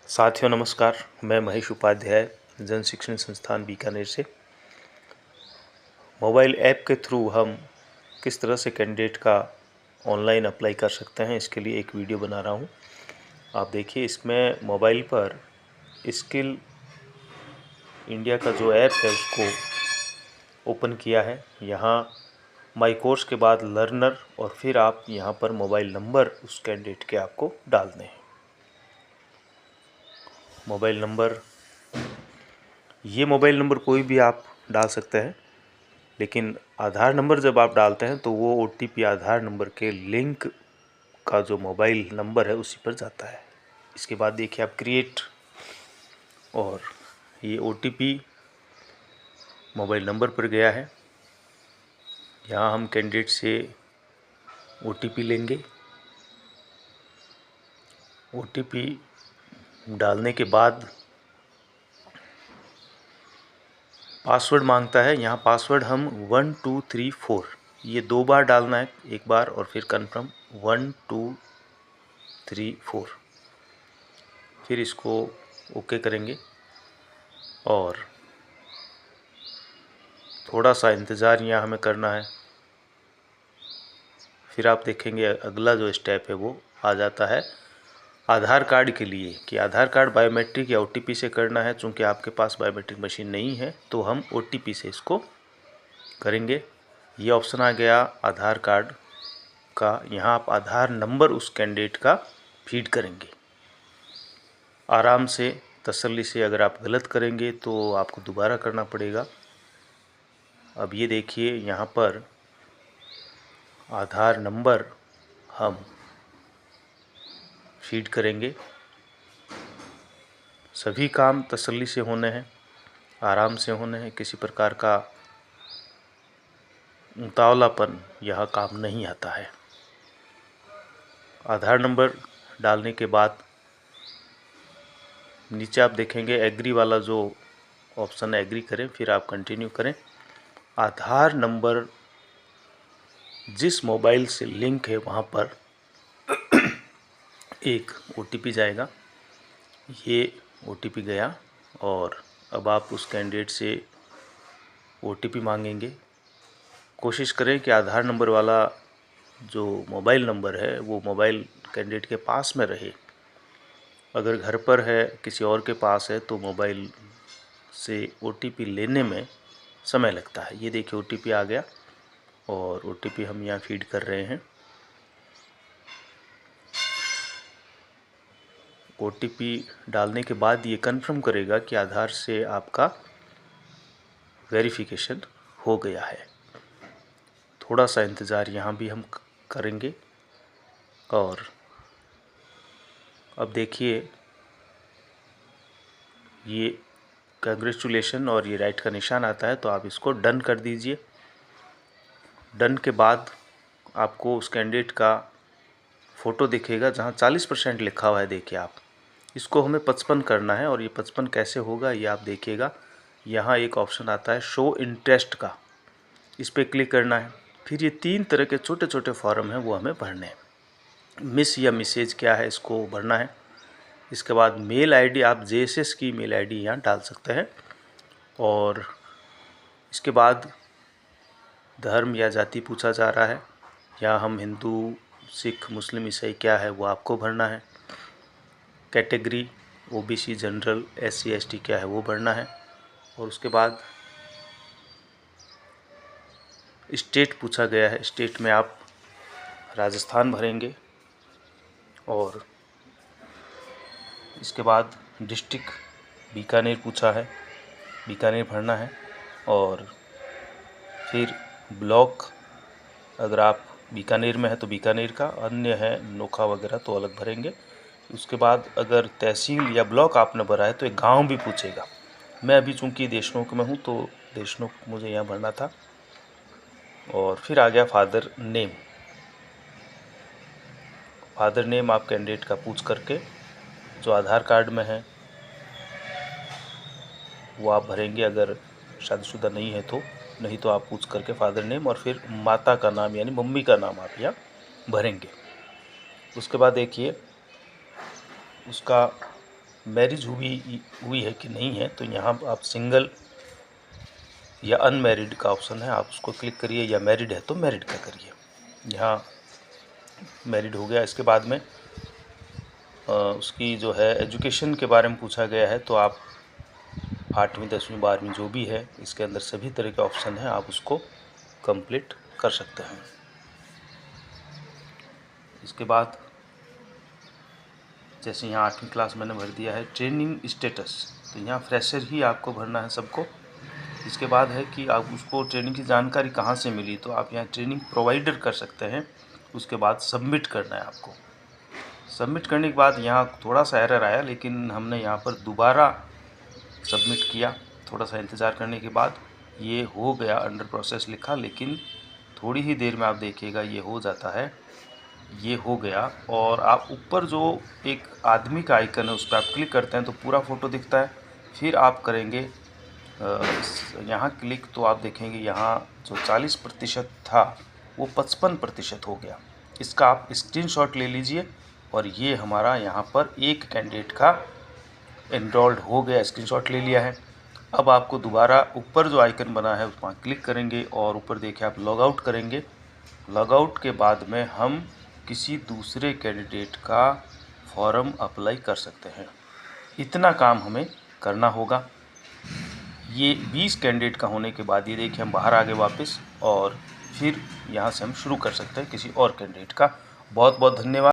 साथियों नमस्कार। मैं महेश उपाध्याय जन शिक्षण संस्थान बीकानेर से। मोबाइल ऐप के थ्रू हम किस तरह से कैंडिडेट का ऑनलाइन अप्लाई कर सकते हैं, इसके लिए एक वीडियो बना रहा हूं। आप देखिए, इसमें मोबाइल पर स्किल इंडिया का जो ऐप है उसको ओपन किया है। यहाँ माई कोर्स के बाद लर्नर और फिर आप यहाँ पर मोबाइल नंबर उस कैंडिडेट के आपको डालने हैं। मोबाइल नंबर, ये मोबाइल नंबर कोई भी आप डाल सकते हैं, लेकिन आधार नंबर जब आप डालते हैं तो वो OTP आधार नंबर के लिंक का जो मोबाइल नंबर है उसी पर जाता है। इसके बाद देखिए आप क्रिएट, और ये OTP मोबाइल नंबर पर गया है। यहाँ हम कैंडिडेट से OTP लेंगे। OTP डालने के बाद पासवर्ड मांगता है। यहाँ पासवर्ड हम 1 2 3 4 ये 2 बार डालना है, एक बार और फिर कन्फर्म 1 2 3 4। फिर इसको ओके करेंगे और थोड़ा सा इंतज़ार यहाँ हमें करना है। फिर आप देखेंगे अगला जो स्टेप है वो आ जाता है आधार कार्ड के लिए, कि आधार कार्ड बायोमेट्रिक या OTP से करना है। चूँकि आपके पास बायोमेट्रिक मशीन नहीं है तो हम OTP से इसको करेंगे। ये ऑप्शन आ गया आधार कार्ड का। यहाँ आप आधार नंबर उस कैंडिडेट का फीड करेंगे आराम से, तसल्ली से। अगर आप गलत करेंगे तो आपको दोबारा करना पड़ेगा। अब ये देखिए, यहाँ पर आधार नंबर हम फीड करेंगे। सभी काम तसल्ली से होने हैं, आराम से होने हैं। किसी प्रकार का उतावलापन यह काम नहीं आता है। आधार नंबर डालने के बाद नीचे आप देखेंगे एग्री वाला जो ऑप्शन है, एग्री करें, फिर आप कंटिन्यू करें। आधार नंबर जिस मोबाइल से लिंक है वहाँ पर एक OTP जाएगा। ये OTP गया और अब आप उस कैंडिडेट से OTP मांगेंगे। कोशिश करें कि आधार नंबर वाला जो मोबाइल नंबर है वो मोबाइल कैंडिडेट के पास में रहे। अगर घर पर है, किसी और के पास है, तो मोबाइल से OTP लेने में समय लगता है। ये देखिए OTP आ गया और OTP हम यहाँ फीड कर रहे हैं। OTP डालने के बाद ये कंफर्म करेगा कि आधार से आपका वेरिफिकेशन हो गया है। थोड़ा सा इंतज़ार यहाँ भी हम करेंगे और अब देखिए ये कंग्रेचुलेशन और ये राइट का निशान आता है, तो आप इसको डन कर दीजिए। डन के बाद आपको उस कैंडिडेट का फ़ोटो दिखेगा जहाँ 40% लिखा हुआ है। देखिए आप, इसको हमें 55 करना है, और ये 55 कैसे होगा ये आप देखिएगा। यहाँ एक ऑप्शन आता है शो इंटरेस्ट का, इस पर क्लिक करना है। फिर ये 3 तरह के छोटे छोटे फॉर्म हैं वो हमें भरने हैं। मिस या मिसेज क्या है, इसको भरना है। इसके बाद मेल आईडी, आप JSS की मेल आईडी यहाँ डाल सकते हैं। और इसके बाद धर्म या जाति पूछा जा रहा है। यहाँ हम हिंदू, सिख, मुस्लिम, ईसाई क्या है वो आपको भरना है। Category OBC, general, SC ST क्या है वो भरना है। और उसके बाद स्टेट पूछा गया है, स्टेट में आप राजस्थान भरेंगे। और इसके बाद डिस्ट्रिक्ट बीकानेर पूछा है, बीकानेर भरना है। और फिर ब्लॉक, अगर आप बीकानेर में है तो बीकानेर का, अन्य है नोखा वगैरह तो अलग भरेंगे। उसके बाद अगर तहसील या ब्लॉक आपने भरा है तो एक गांव भी पूछेगा। मैं अभी चूँकि देशनोक में हूँ तो देशनोक मुझे यहाँ भरना था। और फिर आ गया फादर नेम। फादर नेम आप कैंडिडेट का पूछ करके जो आधार कार्ड में है वो आप भरेंगे। अगर शादीशुदा नहीं है तो, नहीं तो आप पूछ करके फादर नेम और फिर माता का नाम यानी मम्मी का नाम आप यहाँ भरेंगे। उसके बाद देखिए उसका मैरिज हुई है कि नहीं है, तो यहाँ आप सिंगल या अनमैरिड का ऑप्शन है, आप उसको क्लिक करिए, या मैरिड है तो मैरिड का करिए। यहाँ मैरिड हो गया। इसके बाद में उसकी जो है एजुकेशन के बारे में पूछा गया है, तो आप 8वीं 10वीं 12वीं जो भी है, इसके अंदर सभी तरह के ऑप्शन हैं, आप उसको कंप्लीट कर सकते हैं। इसके बाद जैसे यहाँ 8वीं क्लास मैंने भर दिया है। ट्रेनिंग स्टेटस, तो यहाँ फ्रेशर ही आपको भरना है सबको। इसके बाद है कि आप उसको ट्रेनिंग की जानकारी कहाँ से मिली, तो आप यहाँ ट्रेनिंग प्रोवाइडर कर सकते हैं। उसके बाद सबमिट करना है आपको। सबमिट करने के बाद यहाँ थोड़ा सा एरर आया, लेकिन हमने यहाँ पर दोबारा सबमिट किया। थोड़ा सा इंतज़ार करने के बाद ये हो गया, अंडर प्रोसेस लिखा, लेकिन थोड़ी ही देर में आप देखिएगा ये हो जाता है। ये हो गया, और आप ऊपर जो एक आदमी का आइकन है उस पर आप क्लिक करते हैं तो पूरा फ़ोटो दिखता है। फिर आप करेंगे यहाँ क्लिक, तो आप देखेंगे यहाँ जो 40% था वो 55% हो गया। इसका आप स्क्रीनशॉट ले लीजिए, और ये हमारा यहाँ पर एक कैंडिडेट का एनरोल्ड हो गया, स्क्रीनशॉट ले लिया है। अब आपको दोबारा ऊपर जो आइकन बना है उस पर क्लिक करेंगे, और ऊपर देखिए आप लॉग आउट करेंगे। लॉग आउट के बाद में हम किसी दूसरे कैंडिडेट का फॉर्म अप्लाई कर सकते हैं। इतना काम हमें करना होगा। ये 20 कैंडिडेट का होने के बाद ये देखिए हम बाहर आ गए वापस, और फिर यहाँ से हम शुरू कर सकते हैं किसी और कैंडिडेट का। बहुत बहुत धन्यवाद।